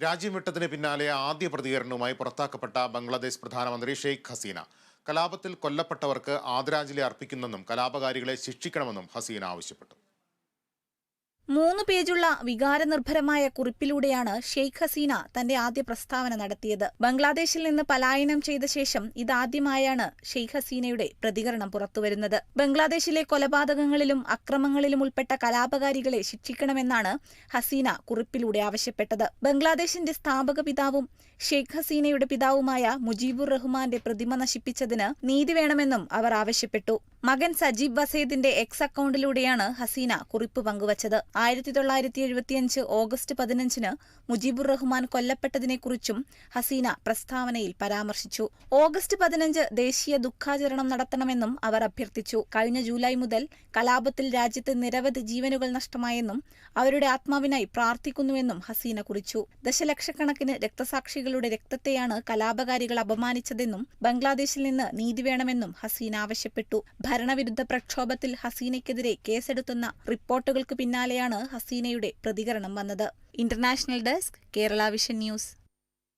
രാജ്യം വിട്ടതിന് പിന്നാലെ ആദ്യ പ്രതികരണവുമായി പുറത്താക്കപ്പെട്ട ബംഗ്ലാദേശ് പ്രധാനമന്ത്രി ഷെയ്ഖ് ഹസീന കലാപത്തിൽ കൊല്ലപ്പെട്ടവർക്ക് ആദരാഞ്ജലി അർപ്പിക്കുന്നെന്നും കലാപകാരികളെ ശിക്ഷിക്കണമെന്നും ഹസീന ആവശ്യപ്പെട്ടു. 3 പേജുള്ള വികാരനിർഭരമായ കുറിപ്പിലൂടെയാണ് ഷെയ്ഖ് ഹസീന തന്റെ ആദ്യ പ്രസ്താവന നടത്തിയത്. ബംഗ്ലാദേശിൽ നിന്ന് പലായനം ചെയ്ത ശേഷം ഇതാദ്യമായാണ് ഷെയ്ഖ് ഹസീനയുടെ പ്രതികരണം പുറത്തുവരുന്നത്. ബംഗ്ലാദേശിലെ കൊലപാതകങ്ങളിലും അക്രമങ്ങളിലും ഉൾപ്പെട്ട കലാപകാരികളെ ശിക്ഷിക്കണമെന്നാണ് ഹസീന കുറിപ്പിലൂടെ ആവശ്യപ്പെട്ടത്. ബംഗ്ലാദേശിന്റെ സ്ഥാപക പിതാവും ഷെയ്ഖ് ഹസീനയുടെ പിതാവുമായ മുജീബുർ റഹ്മാന്റെ പ്രതിമ നശിപ്പിച്ചതിന് നീതി വേണമെന്നും അവർ ആവശ്യപ്പെട്ടു. മകൻ സജീബ് വസീദിന്റെ എക്സ് അക്കൗണ്ടിലൂടെയാണ് ഹസീന കുറിപ്പ് പങ്കുവച്ചത്. 1975 ഓഗസ്റ്റ് 15-ന് മുജീബുർ റഹ്മാൻ കൊല്ലപ്പെട്ടതിനെക്കുറിച്ചും ഹസീന പ്രസ്താവനയിൽ പരാമർശിച്ചു. ഓഗസ്റ്റ് 15 ദേശീയ ദുഃഖാചരണം നടത്തണമെന്നും അവർ അഭ്യർത്ഥിച്ചു. കഴിഞ്ഞ ജൂലൈ മുതൽ കലാപത്തിൽ രാജ്യത്ത് നിരവധി ജീവനുകൾ നഷ്ടമായെന്നും അവരുടെ ആത്മാവിനായി പ്രാർത്ഥിക്കുന്നുവെന്നും ഹസീന കുറിച്ചു. ദശലക്ഷക്കണക്കിന് രക്തസാക്ഷികളുടെ രക്തത്തെയാണ് കലാപകാരികൾ അപമാനിച്ചതെന്നും ബംഗ്ലാദേശിൽ നിന്ന് നീതി വേണമെന്നും ഹസീന ആവശ്യപ്പെട്ടു. ഭരണവിരുദ്ധ പ്രക്ഷോഭത്തിൽ ഹസീനയ്ക്കെതിരെ കേസെടുത്തുന്ന റിപ്പോർട്ടുകൾക്ക് പിന്നാലെയാണ് ഹസീനയുടെ പ്രതികരണം വന്നത്. International desk, Kerala vision news.